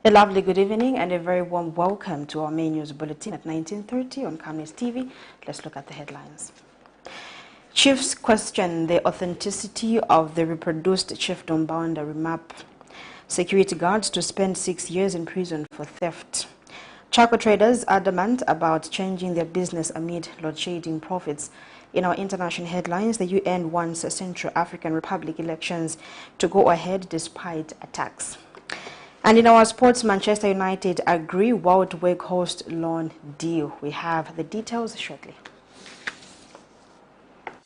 A lovely good evening and a very warm welcome to our main news bulletin at 19:30 on Camnet TV. Let's look at the headlines. Chiefs question the authenticity of the reproduced chiefdom boundary map. Security guards to spend 6 years in prison for theft. Charcoal traders adamant about changing their business amid load-shedding profits. In our international headlines, the UN wants Central African Republic elections to go ahead despite attacks. And in our sports, Manchester United agree WOUT WEGHORST loan deal. We have the details shortly.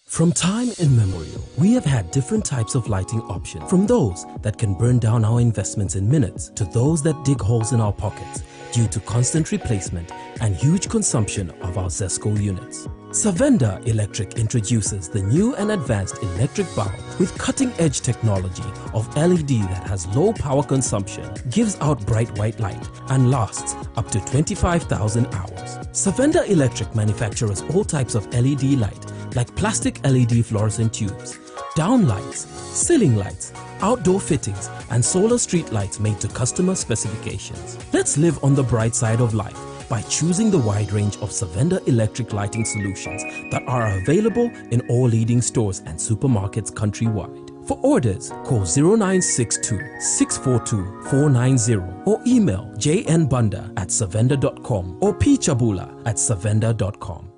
From time immemorial, we have had different types of lighting options, from those that can burn down our investments in minutes to those that dig holes in our pockets due to constant replacement and huge consumption of our ZESCO units. Savenda Electric introduces the new and advanced electric bulb with cutting-edge technology of LED that has low power consumption, gives out bright white light, and lasts up to 25,000 hours. Savenda Electric manufactures all types of LED light like plastic LED fluorescent tubes, down lights, ceiling lights, outdoor fittings, and solar street lights made to customer specifications. Let's live on the bright side of life by choosing the wide range of Savenda electric lighting solutions that are available in all leading stores and supermarkets countrywide. For orders, call 0962-642-490 or email jnbunda@savenda.com or pchabula@savenda.com.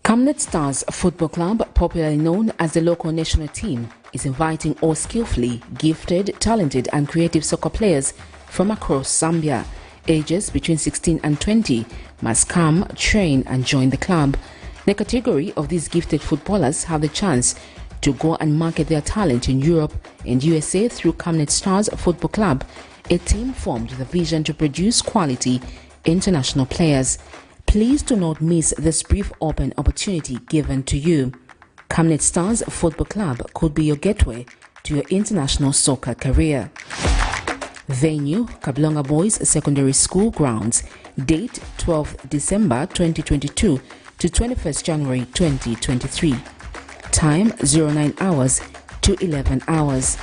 Camnet Stars Football Club, popularly known as the local national team, is inviting all skillfully gifted, talented and creative soccer players from across Zambia. Ages between 16 and 20 must come, train and join the club. The category of these gifted footballers have the chance to go and market their talent in Europe and USA through Camnet Stars Football Club, a team formed with a vision to produce quality international players. Please do not miss this brief open opportunity given to you. Camnet Stars Football Club could be your gateway to your international soccer career. Venue, Kablonga Boys Secondary School grounds. Date 12th December 2022 to 21st January 2023. Time 09 hours to 11 hours.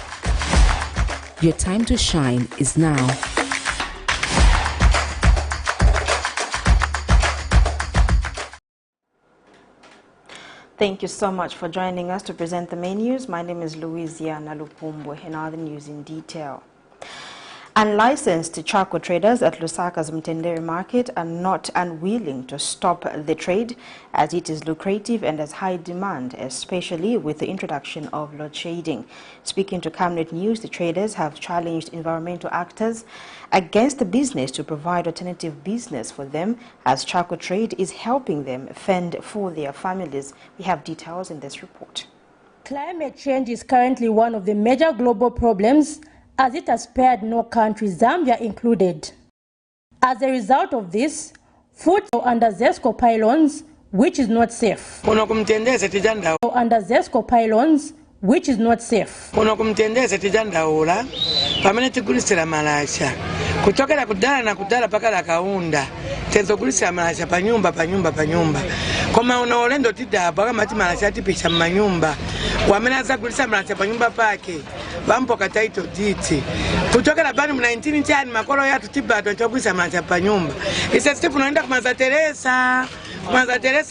Your time to shine is now. Thank you so much for joining us to present the main news. My name is Louisiana Lupumbwe, and other news in detail. Unlicensed charcoal traders at Lusaka's Mtendere market are not unwilling to stop the trade as it is lucrative and has high demand, especially with the introduction of load shedding. Speaking to Camnet News, the traders have challenged environmental actors against the business to provide alternative business for them, as charcoal trade is helping them fend for their families. We have details in this report. Climate change is currently one of the major global problems, as it has spared no country, Zambia included. As a result of this, food under ZESCO pylons, which is not safe. Under ZESCO pylons, which is not safe. Kuchokera kudala na kudala paka la kaunda tenzo kulisa malasha panyumba koma unaolendo tida paka mati malasha tipisha manyumba wamenaza kulisa malasha panyumba pake bampo kataito diti kuchokera bani mu 19 chani makolo yatu tiba tukulisa malasha panyumba isa Steve unaenda kumaza Teresa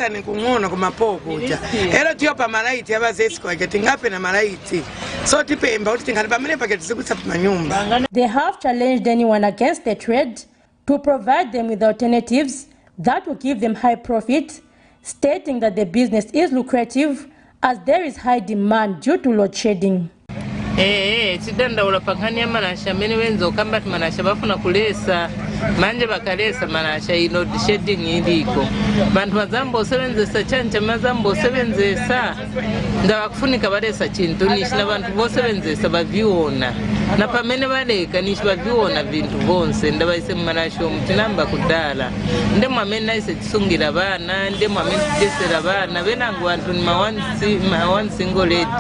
ni kungono kumapoko ja ero tiyo pa malaiti aba ZESCO aketingape na malaiti so tipemba utingana pamene paketizikusa manyumba. They have challenged anyone against the trade to provide them with alternatives that will give them high profit, stating that the business is lucrative as there is high demand due to load shedding. Chidanda ulapangania manasha mene wenzo kamba manasha bafuna kulesa manje bakalesa manasha load shedding iliko bantu mazambo sebenzesa chancha mazambo sebenzesa ndabakufunika balesa chintu nishina bantu bo sebenzesa baviona na pamene baleka nichibaviona vintu vonse ndabaise mmarasho mutinamba kudala ndemo amene aise tisungira bana ndemo amene tidesera bana benangu wantu ni ma one single lady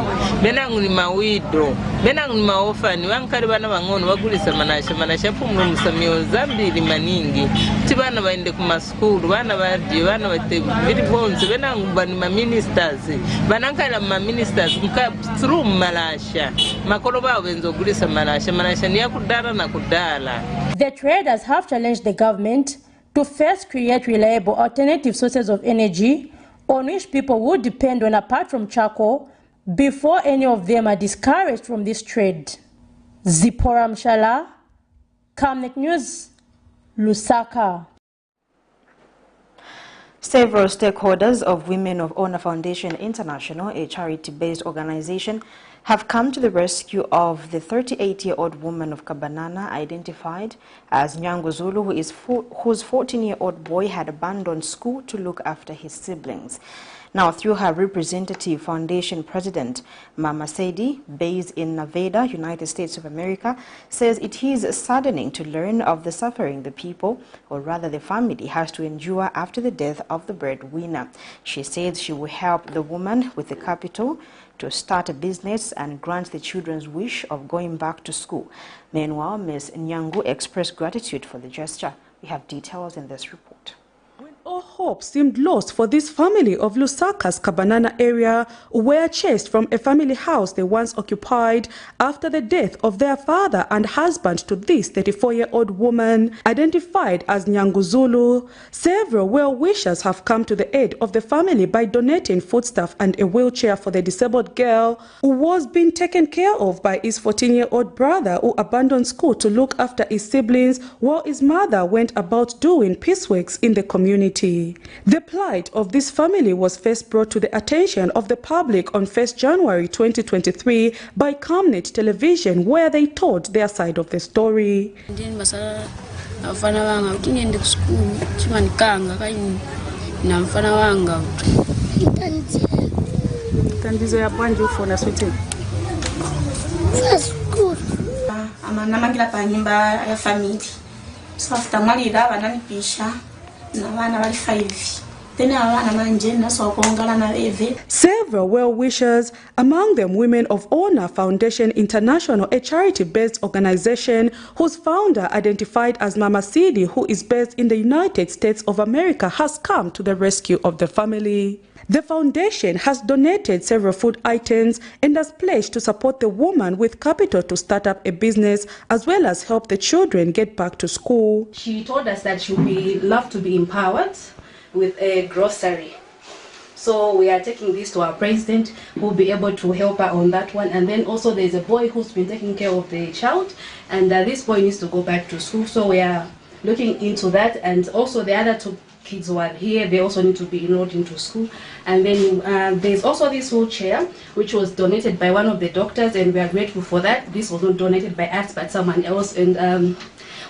benangu ni mawido benangu ni maofani wankali bana bangono bagulisa manasha pumlo musamio zambiri maningi ti bana baende ku maskulu bana badi bana bate biri bonse benangu bani ma ministers banankala ma ministers muka through malasha makolo bawo benzogulisa manasha niya kudala na kudala. The traders have challenged the government to first create reliable alternative sources of energy on which people would depend on apart from charcoal before any of them are discouraged from this trade. Zipporah Mshala, Camnet News, Lusaka. Several stakeholders of Women of Honor Foundation International, a charity-based organization, have come to the rescue of the 38-year-old woman of Kabanana identified as Nyango Zulu, whose 14-year-old boy had abandoned school to look after his siblings. Now, through her representative, Foundation President Mama Saidi, based in Nevada, United States of America, says it is saddening to learn of the suffering the people, or rather the family, has to endure after the death of the breadwinner. She says she will help the woman with the capital to start a business and grant the children's wish of going back to school. Meanwhile, Ms. Nyangu expressed gratitude for the gesture. We have details in this report. All hope seemed lost for this family of Lusaka's Kabanana area, who were chased from a family house they once occupied after the death of their father and husband to this 34-year-old woman, identified as Nyango Zulu. Several well-wishers have come to the aid of the family by donating foodstuff and a wheelchair for the disabled girl who was being taken care of by his 14-year-old brother, who abandoned school to look after his siblings while his mother went about doing pieceworks in the community. The plight of this family was first brought to the attention of the public on 1st January 2023 by Camnet television, where they told their side of the story. Several well-wishers, among them Women of Honor Foundation International, a charity-based organization whose founder, identified as Mama Sidi, who is based in the United States of America, has come to the rescue of the family. The foundation has donated several food items and has pledged to support the woman with capital to start up a business, as well as help the children get back to school. She told us that she would love to be empowered with a grocery. So we are taking this to our president, who will be able to help her on that one. And then also there's a boy who's been taking care of the child, and this boy needs to go back to school. So we are looking into that. And also the other two kids who are here, they also need to be enrolled into school. And then there's also this wheelchair, which was donated by one of the doctors, and we are grateful for that. This was not donated by us, but someone else. And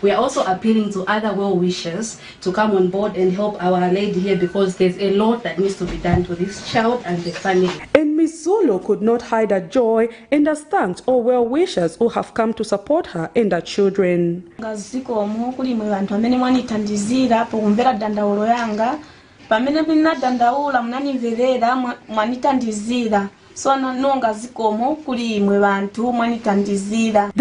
we are also appealing to other well-wishers to come on board and help our lady here, because there's a lot that needs to be done to this child and the family. And Miss Zulu could not hide her joy and has thanked all well-wishers who have come to support her and her children. The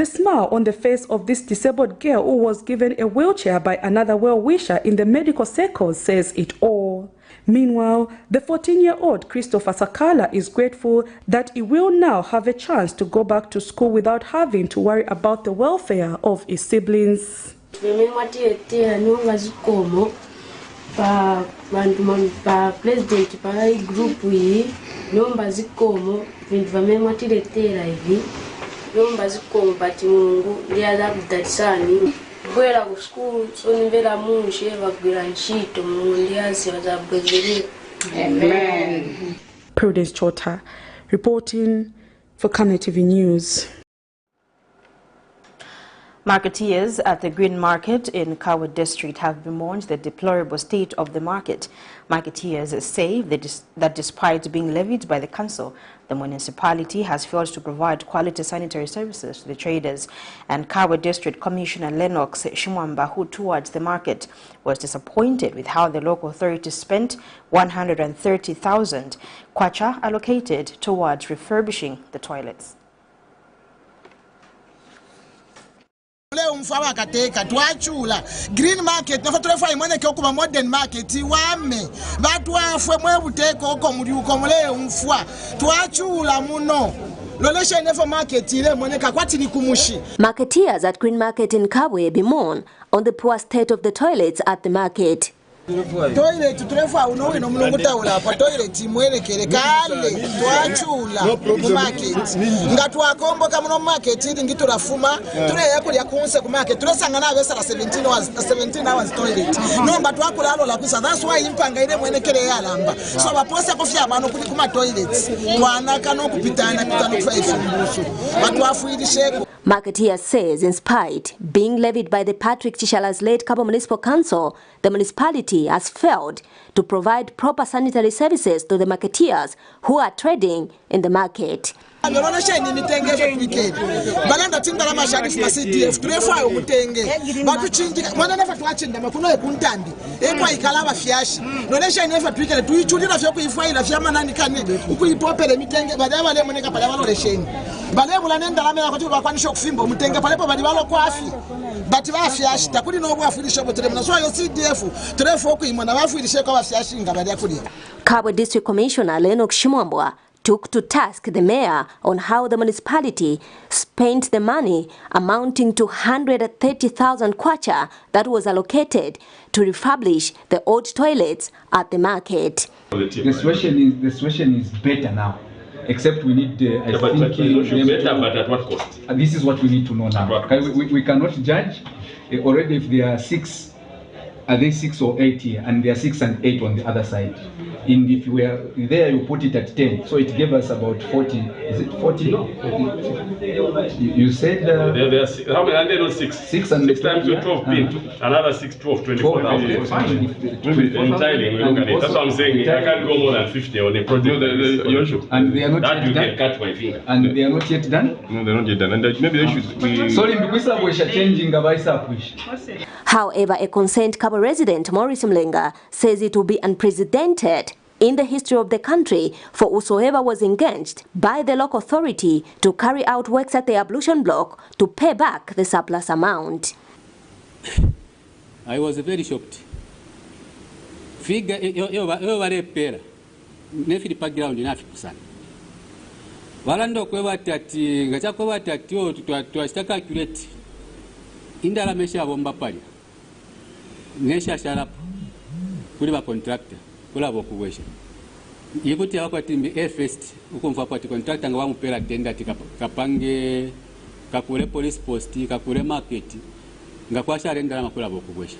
smile on the face of this disabled girl, who was given a wheelchair by another well-wisher in the medical circles, says it all. Meanwhile, the 14-year-old Christopher Sakala is grateful that he will now have a chance to go back to school without having to worry about the welfare of his siblings. President group nomba zikomo vintu vamemwa tiletera hivi nomba zikomo pati Mungu ndiaza kudatsani bwera ku school so nimvera munje bagwira nchito Mungu ndiazi bazabwezeri. Amen. Prudence Chota reporting for Camnet TV News. Marketeers at the Green Market in Kawa District have bemoaned the deplorable state of the market. Marketeers say that despite being levied by the council, the municipality has failed to provide quality sanitary services to the traders. And Kawa District Commissioner Lennox Shimwamba, who towards the market, was disappointed with how the local authorities spent 130,000 kwacha allocated towards refurbishing the toilets. Green market na fatrefa imone ke okuba modern market wame batu afwe mwebuteko oko muri ukomule umfwa twachula muno lolesha nefa market ile moneka kwati ni kumushi. Marketeers at Green Market in Kabwe bemoan on the poor state of the toilets at the market. Toilet turefa unowe no mulunguta ula pa toilet mwelekele kale twachula mu market ngatwakomboka muno market ili ngiturafuma ture yakulya kunse ku market turesanga na besara 17 hours toilet no ngatwakula alo la kusa. That's why impanga ile mwenekele yalamba so baposa kofya abantu kuli kuma toilets twanaka no kupitana kufa ifumbusu batwafuilishe. Marketeer says, in spite being levied by the Patrick Chishalas-led Kabo Municipal Council, the municipality has failed to provide proper sanitary services to the marketeers who are trading in the market. Balanda tindala masharifu CDF turefa umutenge batuchinjika mwana nafa twachinda makuno ekuntambi ekwa ikalaba fyashi nonesha nefa twikele tuichulira fyo kuifaila fya manani kane ukuyipopele mitenge badaba le moneka pala balolesheni bale bulanenda lamela kwati bakwanisha kufimba umutenge palepo bali balo kwafi bati bafyashi takuli no bwafulisha botere mna so yo CDF turefa okuyimana bafulishe kwa bafyashi ngabali akuli. Kabwe District Commissioner Lennox Shimwamba took to task the mayor on how the municipality spent the money amounting to 130,000 kwacha that was allocated to refurbish the old toilets at the market. The situation is better now, except we need I think better, but at what cost? This is what we need to know now. We cannot judge already if there are 6. Are they 6 or 8 here, and there are 6 and 8 on the other side? And if we are there, you put it at 10, so it gave us about 40. Is it 40? No. You said there are how many? And they don't 6. 6 and 6 times 12 another 6, 12, 24,000. Entirely, we look at it. That's what I'm saying. I can't go more than 50 on a project. And they are not that yet you done. Can cut my finger. And they are not yet done. No, they're not yet done. And maybe they should. Sorry, because we are changing the. However, a concerned Kabo resident, Maurice Mlenga, says it will be unprecedented in the history of the country for whosoever was engaged by the local authority to carry out works at the ablution block to pay back the surplus amount. I was very shocked. Figure over pera. Nefi background enough person. Walando kwewatati ngacha kwewatati o twashita calculate indala mesha bomba pali. Nesha sharapu kuli ba contractor kula bokuwesha ikuti abakwati mbi first ukumva kwati contractor nga bamupera tenda kapange kakule police post kakule market nga kwasharendala makula bokuwesha.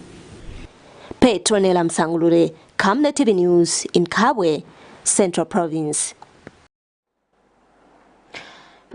Petronella Msangulure, Camnet TV News in Kabwe, Central Province.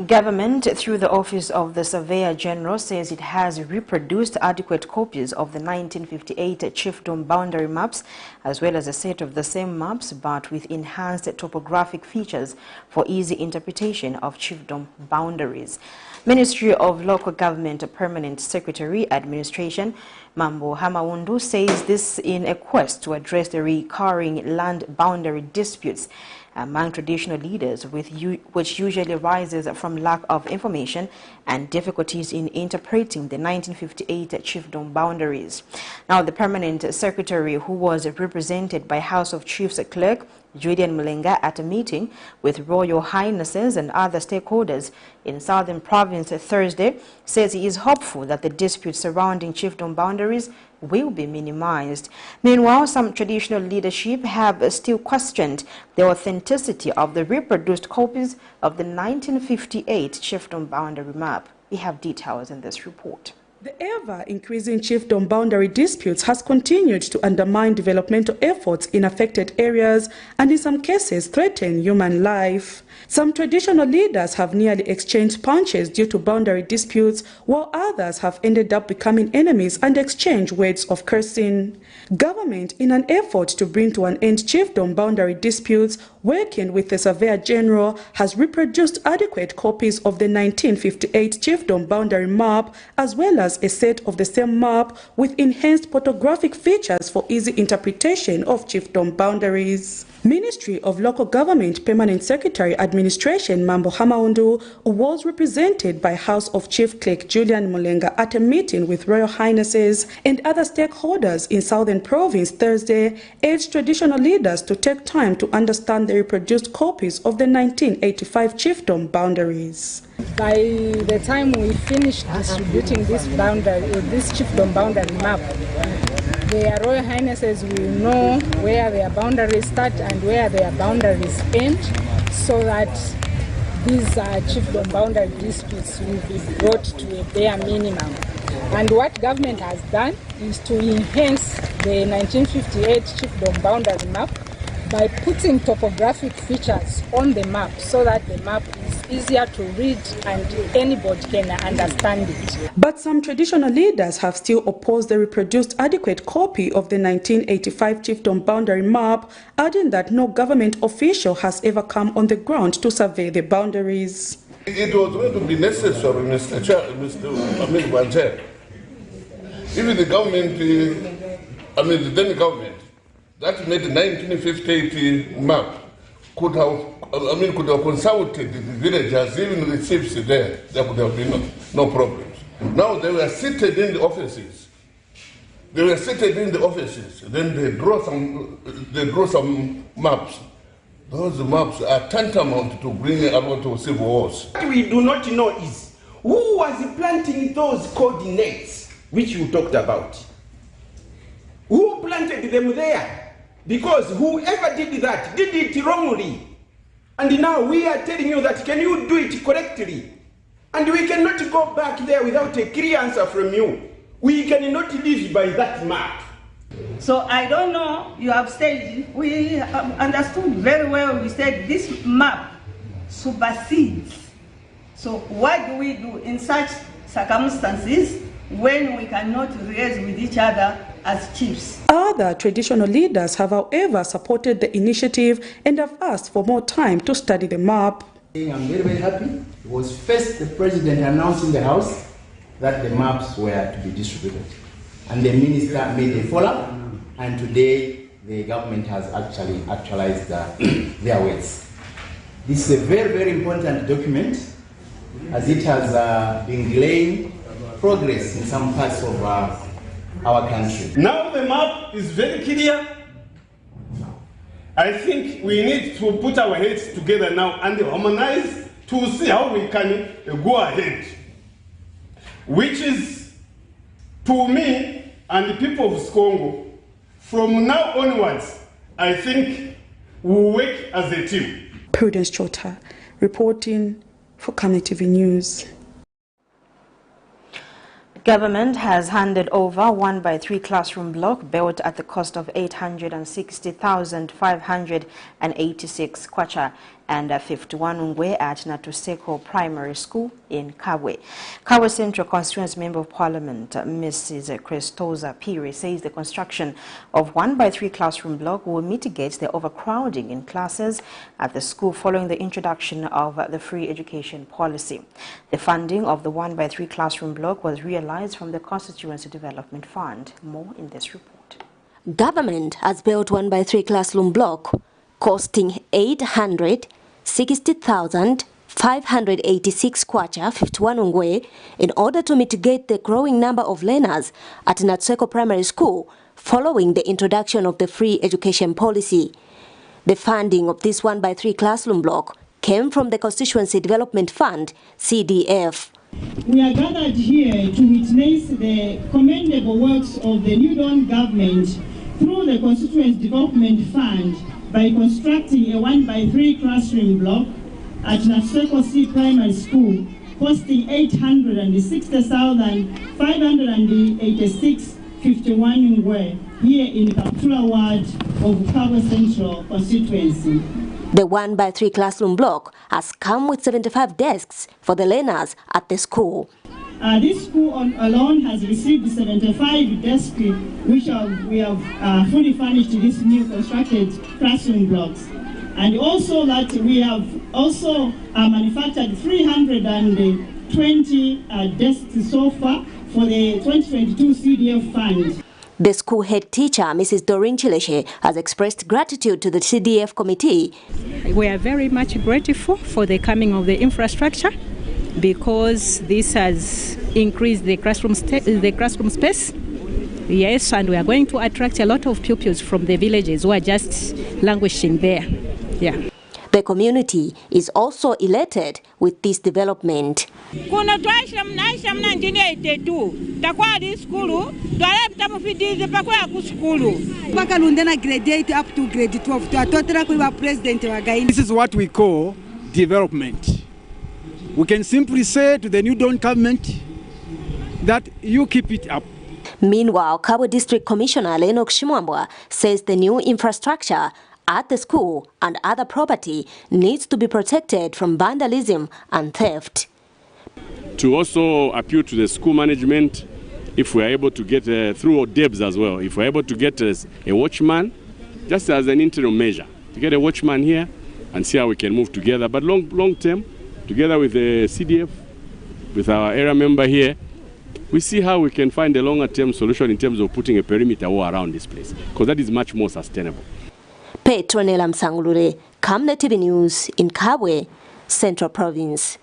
Government, through the Office of the Surveyor General, says it has reproduced adequate copies of the 1958 chiefdom boundary maps, as well as a set of the same maps, but with enhanced topographic features for easy interpretation of chiefdom boundaries. Ministry of Local Government Permanent Secretary Administration, Mambo Hamawundu, says this in a quest to address the recurring land boundary disputes among traditional leaders, which usually arises from lack of information and difficulties in interpreting the 1958 chiefdom boundaries. Now, the permanent secretary, who was represented by House of Chiefs Clerk Julian Mlenga at a meeting with Royal Highnesses and other stakeholders in Southern Province Thursday, says he is hopeful that the disputes surrounding chiefdom boundaries will be minimized. Meanwhile, some traditional leadership have still questioned the authenticity of the reproduced copies of the 1958 chiefdom boundary map. We have details in this report. The ever-increasing chiefdom boundary disputes has continued to undermine developmental efforts in affected areas and in some cases threaten human life. Some traditional leaders have nearly exchanged punches due to boundary disputes, while others have ended up becoming enemies and exchanged words of cursing. Government, in an effort to bring to an end chiefdom boundary disputes, working with the Surveyor General, has reproduced adequate copies of the 1958 chiefdom boundary map as well as a set of the same map with enhanced photographic features for easy interpretation of chiefdom boundaries. Ministry of Local Government Permanent Secretary Administration Mambo Hamaundu was represented by House of Chief Clerk Julian Mulenga at a meeting with Royal Highnesses and other stakeholders in Southern Province Thursday, urged traditional leaders to take time to understand the reproduced copies of the 1985 chiefdom boundaries. By the time we finish distributing this chiefdom boundary map, their Royal Highnesses will know where their boundaries start and where their boundaries end, so that these chiefdom boundary disputes will be brought to a bare minimum. And what government has done is to enhance the 1958 chiefdom boundary map by putting topographic features on the map so that the map is easier to read and anybody can understand it. But some traditional leaders have still opposed the reproduced adequate copy of the 1985 chiefdom boundary map, adding that no government official has ever come on the ground to survey the boundaries. It was going to be necessary, Mr. Chair. Even the government, the then government, that made the 1958 map could have consulted the villagers, even the chiefs there could have been no problems. Now they were seated in the offices. Then they draw some maps. Those maps are tantamount to bringing a lot of civil wars. What we do not know is who was planting those coordinates which you talked about. Who planted them there? Because whoever did that did it wrongly. And now we are telling you that can you do it correctly? And we cannot go back there without a clear answer from you. We cannot live by that map. So I don't know, you have said, we understood very well, we said this map supersedes. So what do we do in such circumstances when we cannot liaise with each other as chiefs? Other traditional leaders have, however, supported the initiative and have asked for more time to study the map. I'm very, very happy. It was first the president announced in the House that the maps were to be distributed. And the minister made a follow-up, and today the government has actually actualized their words. This is a very, very important document, as it has been delaying progress in some parts of our country. Now the map is very clear. I think we need to put our heads together now and harmonize to see how we can go ahead. Which is, to me and the people of Skongo, from now onwards, I think we'll work as a team. Prudence Chota, reporting for Camnet TV News. Government has handed over 1x3 classroom block built at the cost of 860,586 kwacha and 51 ungwe at Natuseko Primary School in Kabwe. Kabwe Central Constituency Member of Parliament Mrs. Christoza Piri says the construction of 1x3 classroom block will mitigate the overcrowding in classes at the school following the introduction of the free education policy. The funding of the 1x3 classroom block was realized from the Constituency Development Fund. More in this report. Government has built 1x3 classroom block costing 860,586 kwacha, 51 ungwe, in order to mitigate the growing number of learners at Natseko Primary School following the introduction of the free education policy. The funding of this 1x3 classroom block came from the Constituency Development Fund, CDF. We are gathered here to witness the commendable works of the New Dawn government through the Constituency Development Fund by constructing a 1x3 classroom block at Natseko Primary School costing 860,586.51 ngwe here in Kaptula ward of Kabwe Central constituency. The 1x3 classroom block has come with 75 desks for the learners at the school. This school alone has received 75 desks, which we have fully furnished these new constructed classroom blocks. And also that we have also manufactured 320 desks so far for the 2022 CDF fund. The school head teacher, Mrs. Doreen Chileshe, has expressed gratitude to the CDF committee. We are very much grateful for the coming of the infrastructure, because this has increased the classroom space. Yes, and we are going to attract a lot of pupils from the villages who are just languishing there. Yeah. The community is also elated with this development. This is what we call development. We can simply say to the New Dawn government that you keep it up. Meanwhile, Kabwe District Commissioner Lenok Shimwambwa says the new infrastructure at the school and other property needs to be protected from vandalism and theft. To also appeal to the school management, if we are able to get through DEBs as well, if we are able to get a watchman, just as an interim measure, to get a watchman here and see how we can move together. But long term, together with the CDF, with our area member here, we see how we can find a longer term solution in terms of putting a perimeter wall around this place, because that is much more sustainable. Petronella Msangulure, Camnet TV News in Kabwe, Central Province.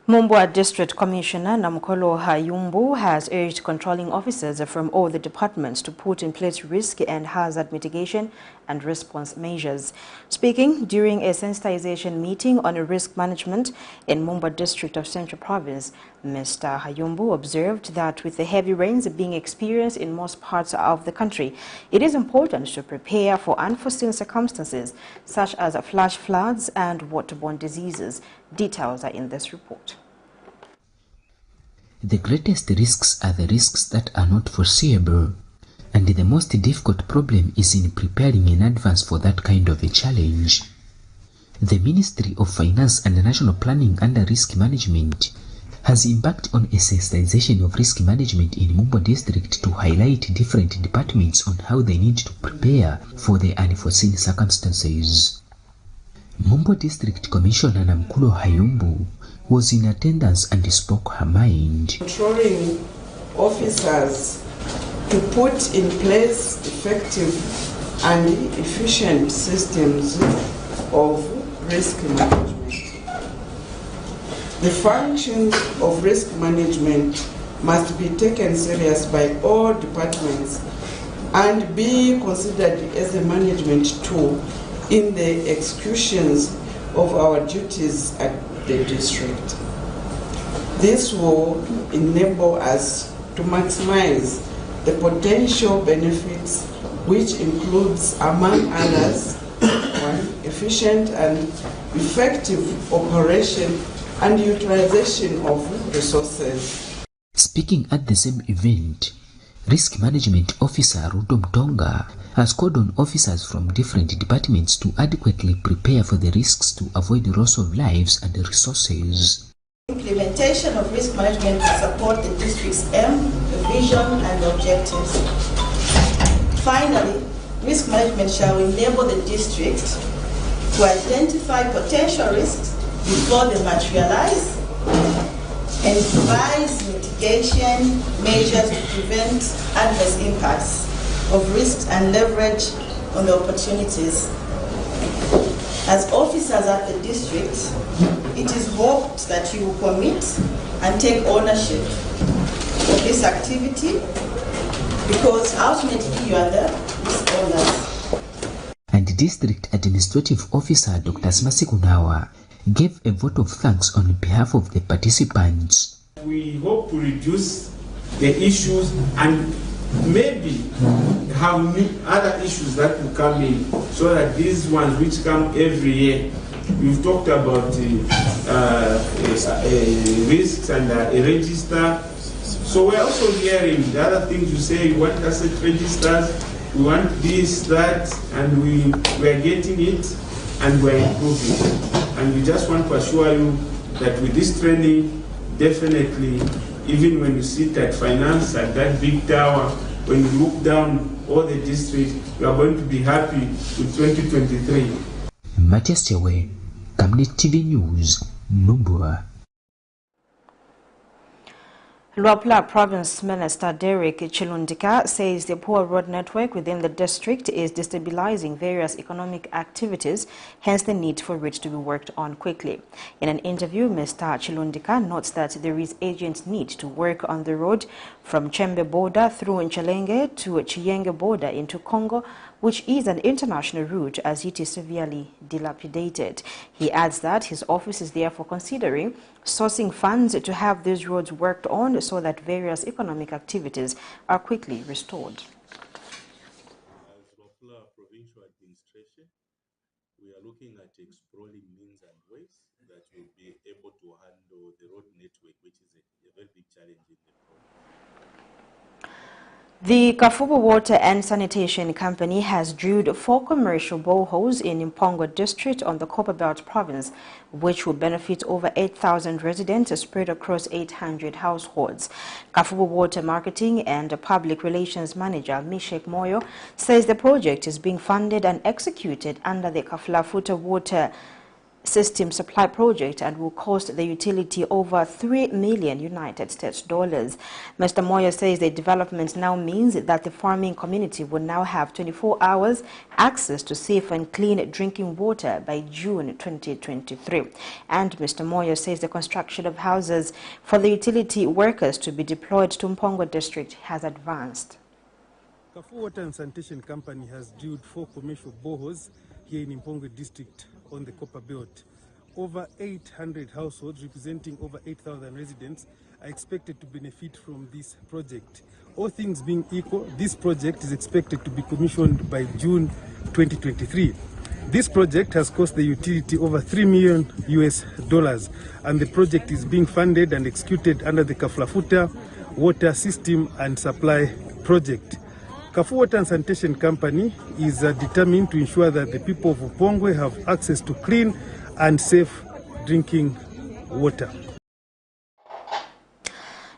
Mumbwa District Commissioner Namkolo Hayumbu has urged controlling officers from all the departments to put in place risk and hazard mitigation and response measures. Speaking during a sensitization meeting on risk management in Mumbwa District of Central Province, Mr. Hayumbu observed that with the heavy rains being experienced in most parts of the country, it is important to prepare for unforeseen circumstances such as flash floods and waterborne diseases. Details are in this report. The greatest risks are the risks that are not foreseeable, and the most difficult problem is in preparing in advance for that kind of a challenge. The Ministry of Finance and National Planning under Risk Management has embarked on a sensitization of risk management in Mumbwa District to highlight different departments on how they need to prepare for the unforeseen circumstances. Mumbwa District Commissioner Namkulo Hayumbu was in attendance and spoke her mind. Controlling officers to put in place effective and efficient systems of risk management. The functions of risk management must be taken serious by all departments and be considered as a management tool in the executions of our duties at the district. This will enable us to maximize the potential benefits, which includes, among others, efficient and effective operation and utilization of resources. Speaking at the same event, Risk Management Officer Rudom Tonga has called on officers from different departments to adequately prepare for the risks to avoid the loss of lives and resources. Implementation of risk management will support the district's aim, vision and objectives. Finally, risk management shall enable the district to identify potential risks before they materialize and devise mitigation measures to prevent adverse impacts of risks and leverage on the opportunities. As officers at the district, it is hoped that you will commit and take ownership of this activity, because ultimately you are the risk owners. And District Administrative Officer Dr. Smasi gave a vote of thanks on behalf of the participants. We hope to reduce the issues and maybe have other issues that will come in, so that these ones which come every year We've talked about risks and a register. So we're also hearing the other things you say. We want asset registers, we want this, that, and we're getting it and we're improving. And we just want to assure you that with this training, definitely, even when you sit at finance at that big tower, when you look down all the districts, you are going to be happy with 2023. Matthias Chewe, Camnet TV News, Mumbwa. Luapula Province Minister Derek Chilundika says the poor road network within the district is destabilizing various economic activities, hence the need for it to be worked on quickly. In an interview, Mr. Chilundika notes that there is urgent need to work on the road from Chembe border through Nchelenge to Chienge border into Congo, which is an international route as it is severely dilapidated. He adds that his office is therefore considering sourcing funds to have these roads worked on so that various economic activities are quickly restored. As Luapula Provincial Administration, we are looking at exploring means and ways that will be able to handle the road network, which is a very big challenge in the province. The Kafubo Water and Sanitation Company has drilled 4 commercial boreholes in Impongo district on the Copperbelt province, which will benefit over 8,000 residents spread across 800 households. Kafubo Water Marketing and Public Relations Manager Mishek Moyo says the project is being funded and executed under the Kaflafuta Water System Supply Project and will cost the utility over $3 million United States dollars. Mr. Moyo says the development now means that the farming community will now have 24 hours access to safe and clean drinking water by June 2023. And Mr. Moyo says the construction of houses for the utility workers to be deployed to Mpongo district has advanced. Kafubo Water and Sanitation Company has drilled 4 commercial boreholes here in Impongo district on the Copper Belt. Over 800 households representing over 8,000 residents are expected to benefit from this project. All things being equal, this project is expected to be commissioned by June 2023. This project has cost the utility over $3 million US dollars, and the project is being funded and executed under the Kaflafuta Water System and Supply Project. Kafubo Water and Sanitation Company is determined to ensure that the people of Upongwe have access to clean and safe drinking water.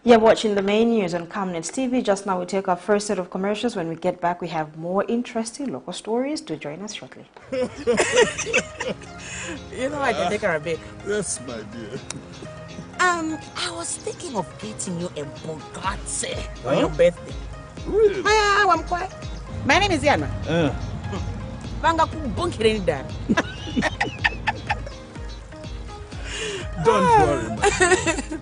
You're watching the main news on Camnet TV. Just now we take our first set of commercials. When we get back, we have more interesting local stories. To join us shortly. You know, I can take her a bit. Yes, my dear. I was thinking of getting you a Bugatti on your birthday. Really? I'm quiet. My name is Yana. Don't worry, man.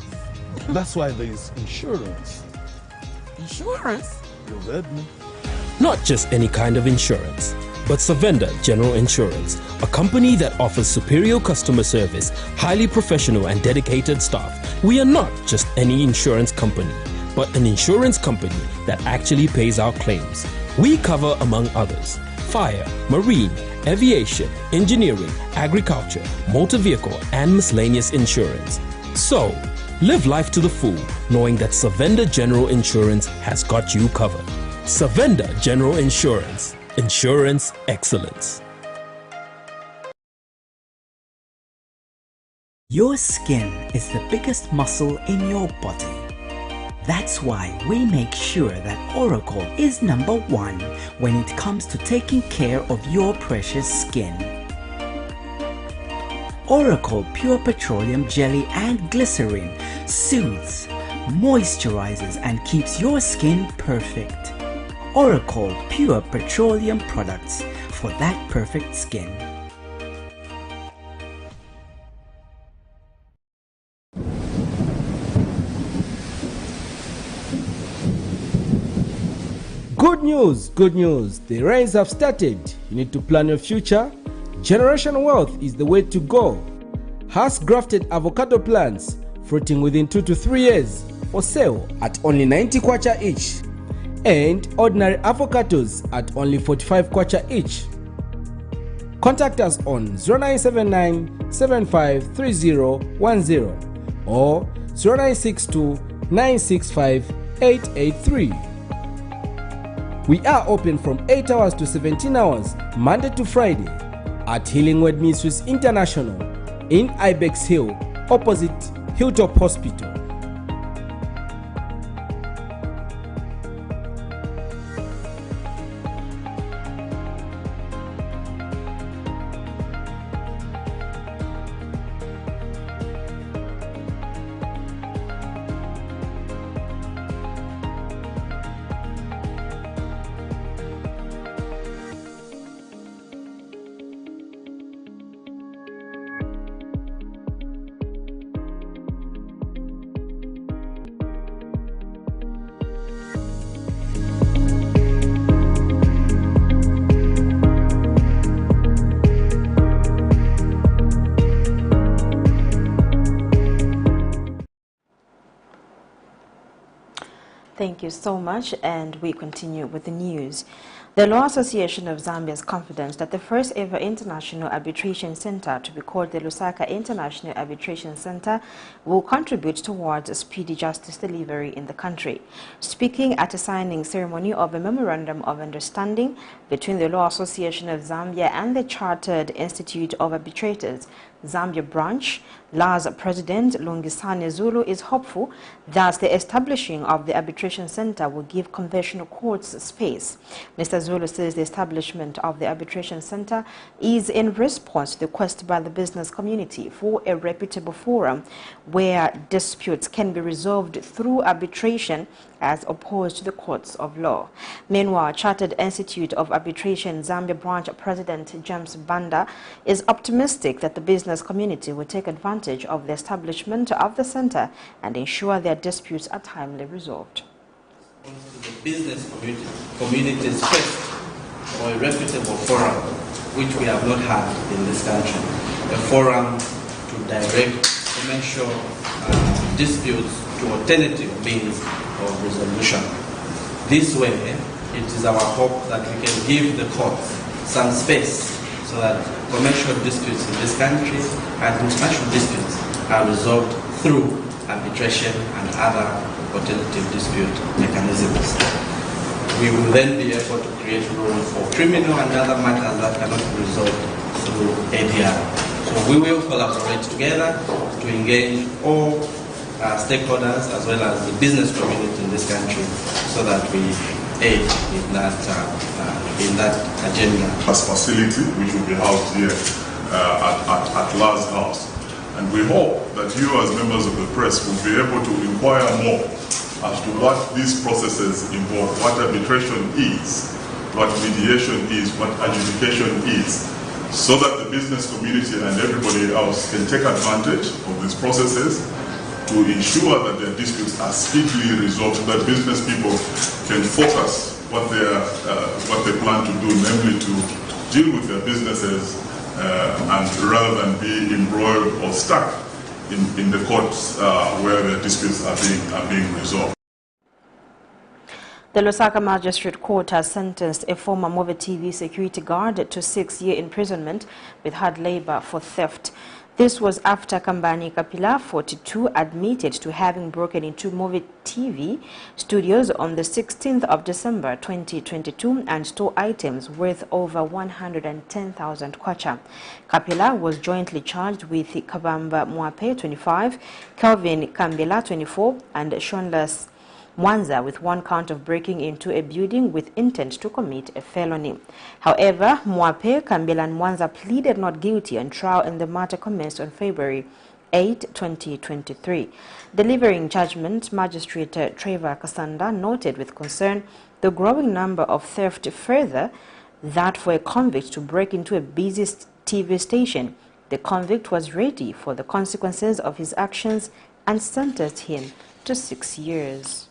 That's why there is insurance. Insurance? You heard me. Not just any kind of insurance, but Savenda General Insurance, a company that offers superior customer service, highly professional and dedicated staff. We are not just any insurance company, but an insurance company that actually pays our claims. We cover, among others, fire, marine, aviation, engineering, agriculture, motor vehicle, and miscellaneous insurance. So, live life to the full, knowing that Savenda General Insurance has got you covered. Savenda General Insurance. Insurance excellence. Your skin is the biggest muscle in your body. That's why we make sure that Oracle is #1 when it comes to taking care of your precious skin. Oracle Pure Petroleum Jelly and Glycerin soothes, moisturizes and keeps your skin perfect. Oracle Pure Petroleum products for that perfect skin. Good news, the rains have started. You need to plan your future. Generational wealth is the way to go. Has grafted avocado plants fruiting within 2 to 3 years for sale at only 90 kwacha each, and ordinary avocados at only 45 kwacha each. Contact us on 0979 753010 or 0962 965 883. We are open from 8 hours to 17 hours, Monday to Friday, at Healing Word Ministries International in Ibex Hill, opposite Hilltop Hospital. Thank you so much, and we continue with the news. The Law Association of Zambia is confident that the first ever international arbitration center, to be called the Lusaka International Arbitration Center, will contribute towards speedy justice delivery in the country. Speaking at a signing ceremony of a memorandum of understanding between the Law Association of Zambia and the Chartered Institute of Arbitrators, Zambia branch, LA's President Lungisane Zulu is hopeful that the establishing of the arbitration center will give conventional courts space. Mr. Zulu says the establishment of the arbitration center is in response to the quest by the business community for a reputable forum where disputes can be resolved through arbitration as opposed to the courts of law. Meanwhile, Chartered Institute of Arbitration Zambia branch President James Banda is optimistic that the business community will take advantage of the establishment of the center and ensure their disputes are timely resolved. The business community's quest for a reputable forum, which we have not had in this country, a forum to direct commercial disputes to alternative means of resolution. This way, it is our hope that we can give the courts some space so that commercial disputes in this country and international disputes are resolved through arbitration and other alternative dispute mechanisms. We will then be able to create room for criminal and other matters that cannot be resolved through ADR. So we will collaborate together to engage all stakeholders as well as the business community in this country so that we aid in that agenda. As facility which will be housed here at LA's house. And we hope that you as members of the press will be able to inquire more as to what these processes involve, what arbitration is, what mediation is, what adjudication is, so that the business community and everybody else can take advantage of these processes to ensure that their disputes are speedily resolved, so that business people can focus what they plan to do, namely to deal with their businesses and rather than be embroiled or stuck in the courts where their disputes are being resolved. The Lusaka Magistrate Court has sentenced a former Move TV security guard to 6-year imprisonment with hard labor for theft. This was after Kambani Kapila, 42, admitted to having broken into Move TV studios on the 16th of December 2022 and stole items worth over 110,000 kwacha. Kapila was jointly charged with Kabamba Mwape, 25, Kelvin Kambila, 24, and Shonlas Mwanza with one count of breaking into a building with intent to commit a felony. However, Mwape, Kambila and Mwanza pleaded not guilty and trial in the matter commenced on February 8, 2023. Delivering judgment, Magistrate Trevor Kasanda noted with concern the growing number of theft, further that for a convict to break into a busy TV station, the convict was ready for the consequences of his actions and sentenced him to 6 years.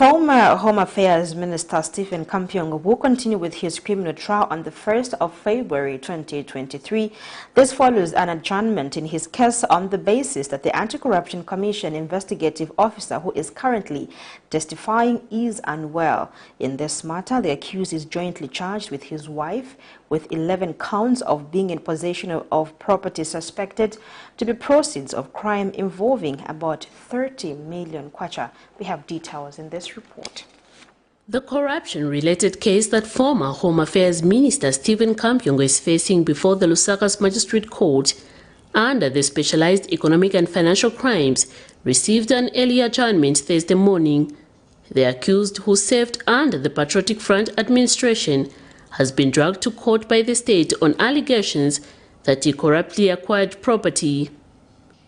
Former Home Affairs Minister Stephen Kampiong will continue with his criminal trial on the 1st of February 2023. This follows an adjournment in his case on the basis that the Anti-Corruption Commission investigative officer who is currently testifying is unwell. In this matter, the accused is jointly charged with his wife with 11 counts of being in possession of property suspected to be proceeds of crime involving about 30 million kwacha. We have details in this report. The corruption-related case that former Home Affairs Minister Stephen Kampiong is facing before the Lusaka's Magistrate Court under the Specialized Economic and Financial Crimes received an early adjournment Thursday morning. The accused, who served under the Patriotic Front administration, has been dragged to court by the state on allegations that he corruptly acquired property.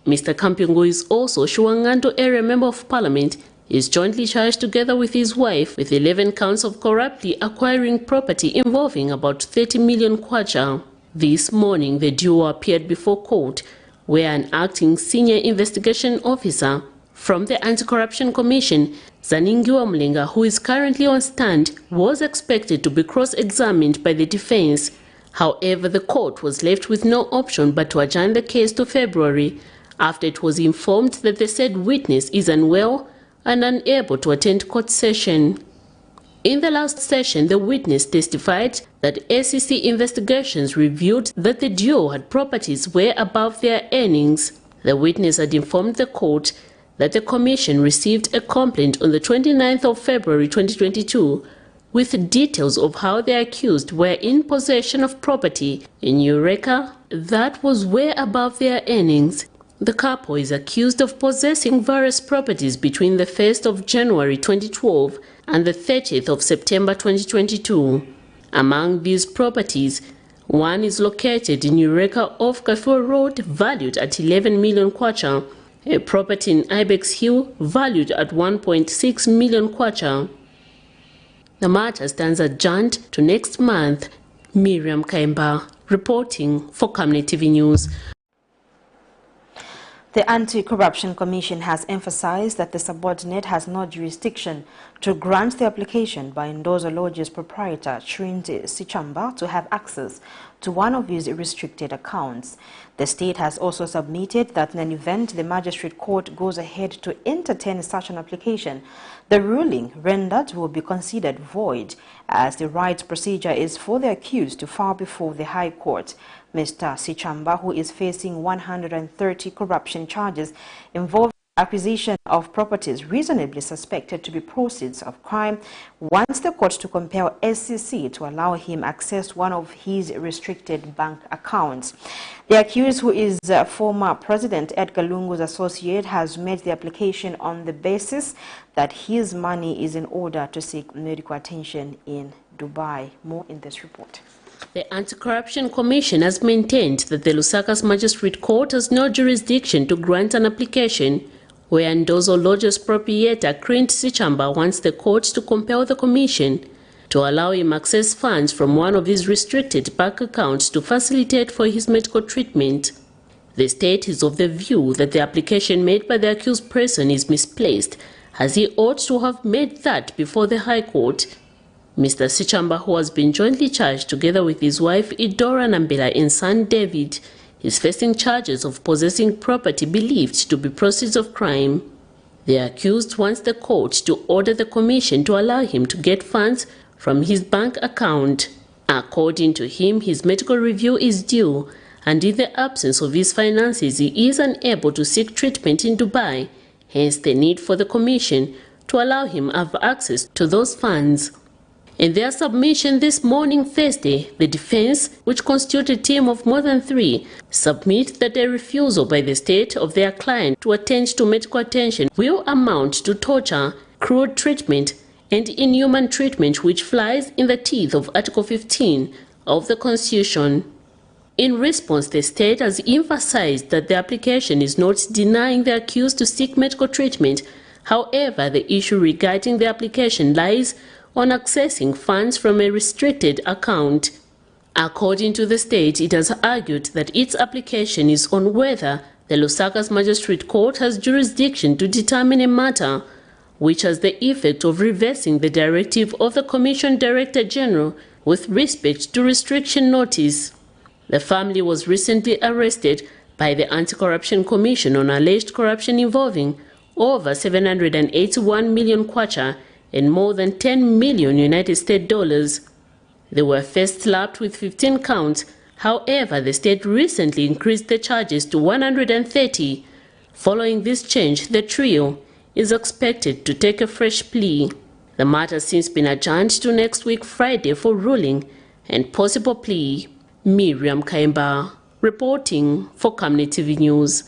Mr. Kampiong, who is also Shuangando Area Member of Parliament, is jointly charged together with his wife with 11 counts of corruptly acquiring property involving about 30 million kwacha. This morning, the duo appeared before court, where an acting senior investigation officer from the Anti-Corruption Commission, Zaningiwa Mlinga, who is currently on stand, was expected to be cross-examined by the defense. However, the court was left with no option but to adjourn the case to February, after it was informed that the said witness is unwell and unable to attend court session. In the last session, the witness testified that SEC investigations revealed that the duo had properties way above their earnings. The witness had informed the court that the commission received a complaint on the 29th of February 2022 with details of how the accused were in possession of property in Eureka that was way above their earnings. The couple is accused of possessing various properties between the 1st of January 2012 and the 30th of September 2022. Among these properties, one is located in Eureka off Kafur Road, valued at 11 million kwacha, a property in Ibex Hill, valued at 1.6 million kwacha. The matter stands adjourned to next month. Miriam Kaimba, reporting for Camnet TV News. The Anti-Corruption Commission has emphasized that the subordinate has no jurisdiction to grant the application by Ndozo Lodge's proprietor, Srinti Sichamba, to have access to one of his restricted accounts. The state has also submitted that in an event the magistrate court goes ahead to entertain such an application, the ruling rendered will be considered void, as the right procedure is for the accused to file before the High Court. Mr. Sichamba, who is facing 130 corruption charges involving acquisition of properties reasonably suspected to be proceeds of crime, wants the court to compel SEC to allow him access one of his restricted bank accounts. The accused, who is former President Edgar Lungu's associate, has made the application on the basis that his money is in order to seek medical attention in Dubai. More in this report. The Anti-Corruption Commission has maintained that the Lusaka's Magistrate Court has no jurisdiction to grant an application where Ndozo Lodge's proprietor, Krint Sichamba, wants the court to compel the Commission to allow him access funds from one of his restricted bank accounts to facilitate for his medical treatment. The state is of the view that the application made by the accused person is misplaced, as he ought to have made that before the High Court. Mr. Sichamba, who has been jointly charged together with his wife Idora Nambela in San David, is facing charges of possessing property believed to be proceeds of crime. The accused wants the court to order the commission to allow him to get funds from his bank account. According to him, his medical review is due, and in the absence of his finances, he is unable to seek treatment in Dubai, hence the need for the commission to allow him have access to those funds. In their submission this morning, Thursday, the defense, which constitutes a team of more than 3, submit that a refusal by the state of their client to attend to medical attention will amount to torture, cruel treatment, and inhuman treatment, which flies in the teeth of Article 15 of the Constitution. In response, the state has emphasized that the application is not denying the accused to seek medical treatment. However, the issue regarding the application lies on accessing funds from a restricted account. According to the state, it has argued that its application is on whether the Lusaka's Magistrate Court has jurisdiction to determine a matter which has the effect of reversing the directive of the Commission Director General with respect to restriction notice. The family was recently arrested by the Anti-Corruption Commission on alleged corruption involving over 781 million kwacha and more than 10 million United States dollars. They were first slapped with 15 counts. However, the state recently increased the charges to 130. Following this change, the trio is expected to take a fresh plea. The matter has since been adjourned to next week Friday for ruling and possible plea. Miriam Kaimba, reporting for Camnet TV News.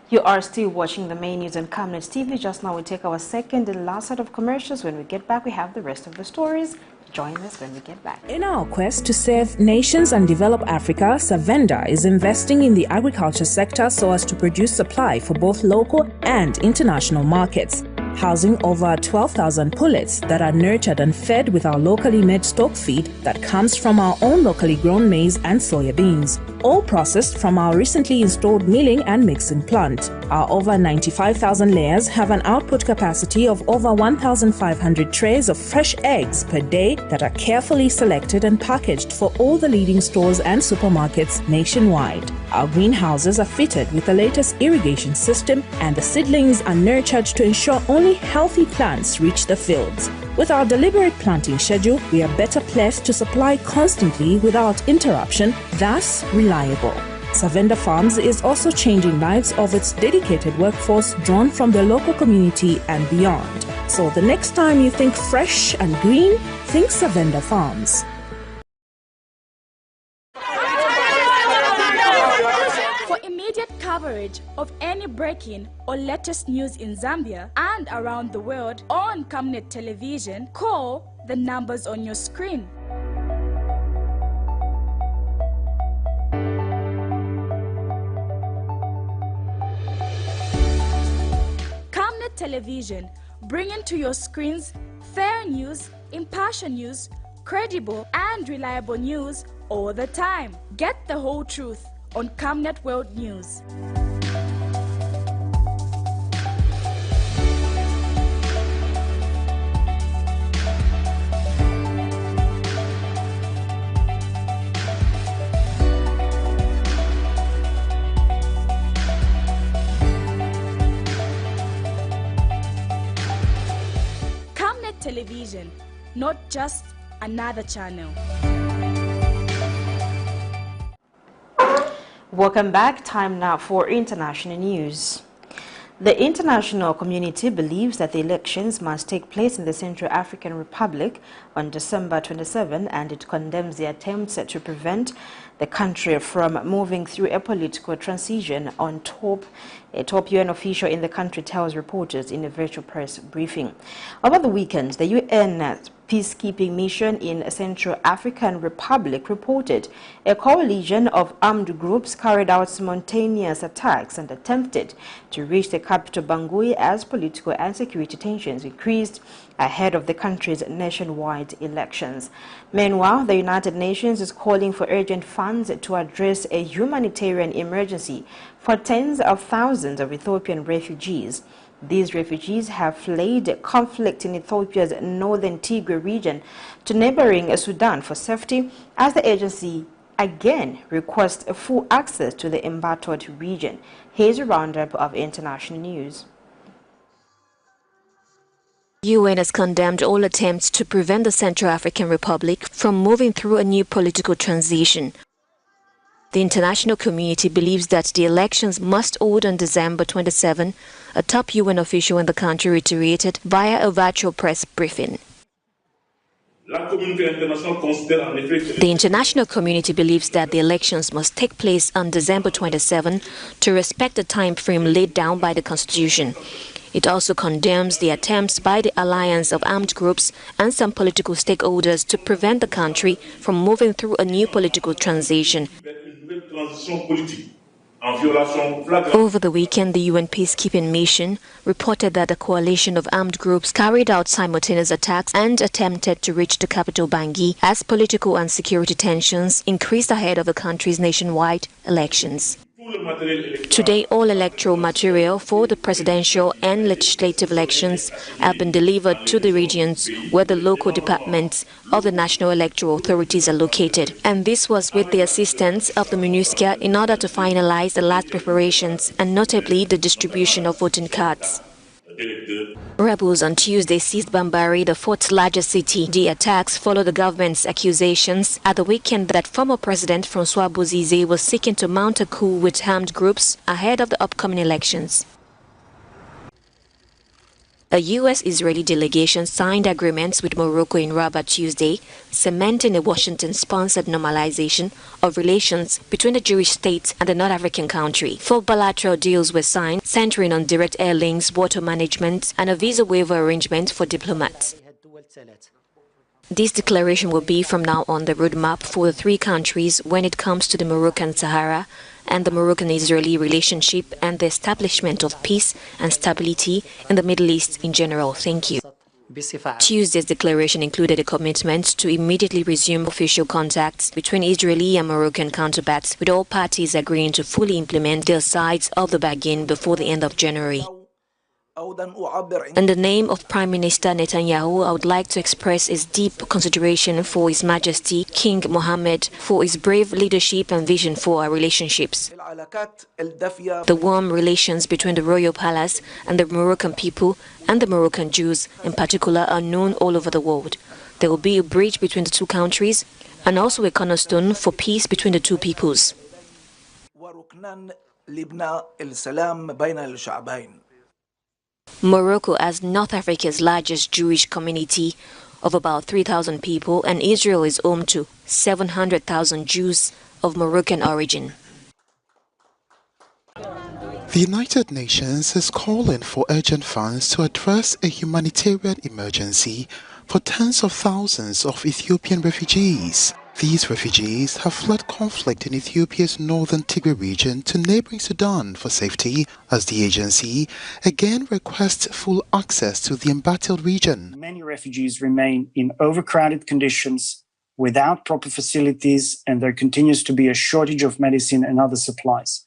You are still watching the main news on Camnet TV. Just now we take our second and last set of commercials. When we get back, we have the rest of the stories. Join us when we get back. In our quest to serve nations and develop Africa, Savenda is investing in the agriculture sector so as to produce supply for both local and international markets, housing over 12,000 pullets that are nurtured and fed with our locally made stock feed that comes from our own locally grown maize and soya beans, all processed from our recently installed milling and mixing plant. Our over 95,000 layers have an output capacity of over 1,500 trays of fresh eggs per day that are carefully selected and packaged for all the leading stores and supermarkets nationwide. Our greenhouses are fitted with the latest irrigation system, and the seedlings are nurtured to ensure only healthy plants reach the fields. With our deliberate planting schedule, we are better placed to supply constantly without interruption, thus reliable. Savenda Farms is also changing lives of its dedicated workforce drawn from the local community and beyond. So the next time you think fresh and green, think Savenda Farms. For immediate coverage of any breaking or latest news in Zambia and around the world on Camnet Television, call the numbers on your screen. Camnet Television, bringing to your screens fair news, impartial news, credible and reliable news all the time. Get the whole truth on Camnet World News. Camnet Television, not just another channel. Welcome back. Time now for international news. The international community believes that the elections must take place in the Central African Republic on December 27, and it condemns the attempts to prevent the country from moving through a political transition. A top UN official in the country tells reporters in a virtual press briefing. Over the weekend, the UN peacekeeping mission in Central African Republic reported a coalition of armed groups carried out simultaneous attacks and attempted to reach the capital Bangui as political and security tensions increased ahead of the country's nationwide elections. Meanwhile, the United Nations is calling for urgent funds to address a humanitarian emergency for tens of thousands of Ethiopian refugees. These refugees have fled conflict in Ethiopia's northern Tigray region to neighboring Sudan for safety, as the agency again requests full access to the embattled region. Here's a roundup of international news. UN has condemned all attempts to prevent the Central African Republic from moving through a new political transition. The international community believes that the elections must hold on December 27, a top UN official in the country reiterated via a virtual press briefing. The international community believes that the elections must take place on December 27 to respect the time frame laid down by the Constitution. It also condemns the attempts by the alliance of armed groups and some political stakeholders to prevent the country from moving through a new political transition. Over the weekend, the UN peacekeeping mission reported that a coalition of armed groups carried out simultaneous attacks and attempted to reach the capital Bangui as political and security tensions increased ahead of the country's nationwide elections. Today, all electoral material for the presidential and legislative elections have been delivered to the regions where the local departments of the National Electoral Authorities are located. And this was with the assistance of the MINUSCA in order to finalize the last preparations and notably the distribution of voting cards. Rebels on Tuesday seized Bambari, the fourth largest city. The attacks follow the government's accusations at the weekend that former President Francois Bozize was seeking to mount a coup with armed groups ahead of the upcoming elections. A U.S.-Israeli delegation signed agreements with Morocco in Rabat Tuesday, cementing a Washington-sponsored normalization of relations between the Jewish state and the North African country. 4 bilateral deals were signed, centering on direct air links, water management, and a visa waiver arrangement for diplomats. This declaration will be from now on the roadmap for the 3 countries when it comes to the Moroccan Sahara and the Moroccan-Israeli relationship and the establishment of peace and stability in the Middle East in general. Thank you. Tuesday's declaration included a commitment to immediately resume official contacts between Israeli and Moroccan counterparts, with all parties agreeing to fully implement their sides of the bargain before the end of January. In the name of Prime Minister Netanyahu, I would like to express his deep consideration for His Majesty King Mohammed, for his brave leadership and vision for our relationships. The warm relations between the royal palace and the Moroccan people and the Moroccan Jews in particular are known all over the world. There will be a bridge between the 2 countries and also a cornerstone for peace between the 2 peoples. Morocco has North Africa's largest Jewish community of about 3,000 people, and Israel is home to 700,000 Jews of Moroccan origin. The United Nations is calling for urgent funds to address a humanitarian emergency for tens of thousands of Ethiopian refugees. These refugees have fled conflict in Ethiopia's northern Tigray region to neighboring Sudan for safety, as the agency again requests full access to the embattled region. Many refugees remain in overcrowded conditions without proper facilities, and there continues to be a shortage of medicine and other supplies.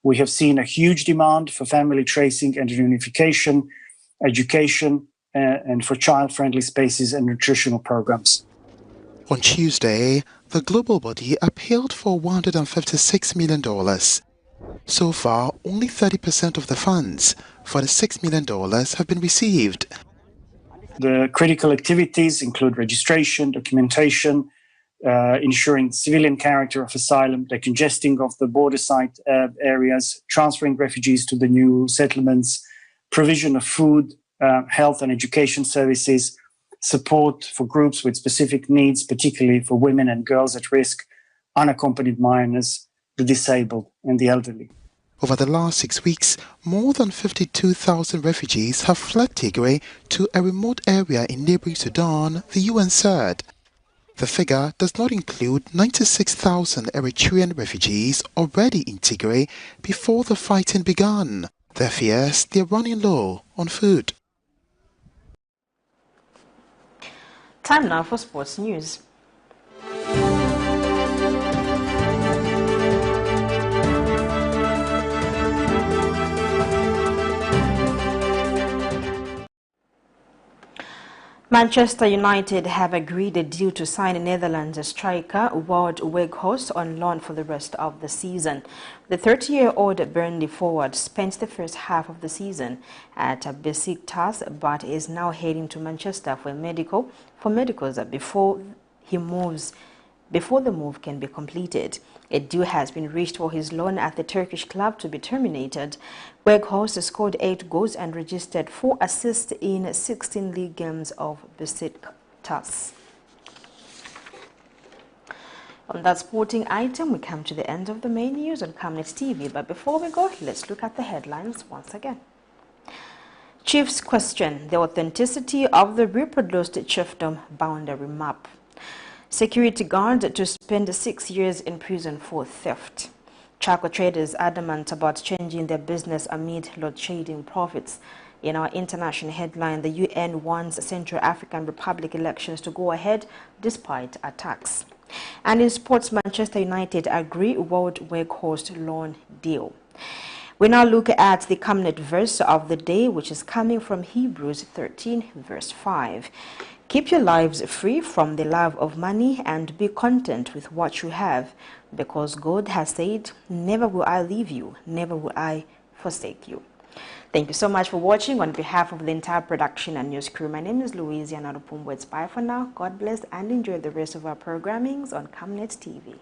We have seen a huge demand for family tracing and reunification, education, and for child-friendly spaces and nutritional programs. On Tuesday, the global body appealed for $156 million. So far, only 30% of the funds for the $6 million have been received. The critical activities include registration, documentation, ensuring civilian character of asylum, decongesting of the border site areas, transferring refugees to the new settlements, provision of food, health and education services, support for groups with specific needs, particularly for women and girls at risk, unaccompanied minors, the disabled and the elderly. Over the last 6 weeks, more than 52,000 refugees have fled Tigray to a remote area in neighboring Sudan, the UN said. The figure does not include 96,000 Eritrean refugees already in Tigray before the fighting began. Their fears they're running low on food. Time now for sports news. Manchester United have agreed a deal to sign Netherlands striker WOUT WEGHORST on loan for the rest of the season. The 30-year-old Burnley forward spent the first half of the season at Besiktas, but is now heading to Manchester for medicals before the move can be completed. A deal has been reached for his loan at the Turkish club to be terminated. WEGHORST scored 8 goals and registered 4 assists in 16 league games of Besiktas. On that sporting item, we come to the end of the main news on Camnet TV. But before we go, let's look at the headlines once again. Chiefs question the authenticity of the reproduced chiefdom boundary map. Security guard to spend 6 years in prison for theft. Charcoal traders adamant about changing their business amid load-shedding profits. In our international headline, the UN wants Central African Republic elections to go ahead despite attacks. And in sports, Manchester United agree WOUT WEGHORST loan deal. We now look at the Camnet verse of the day, which is coming from Hebrews 13, verse 5. Keep your lives free from the love of money and be content with what you have, because God has said, never will I leave you, never will I forsake you. Thank you so much for watching. On behalf of the entire production and news crew, my name is Louisiana Rupumbo. It's bye for now. God bless and enjoy the rest of our programmings on Camnet TV.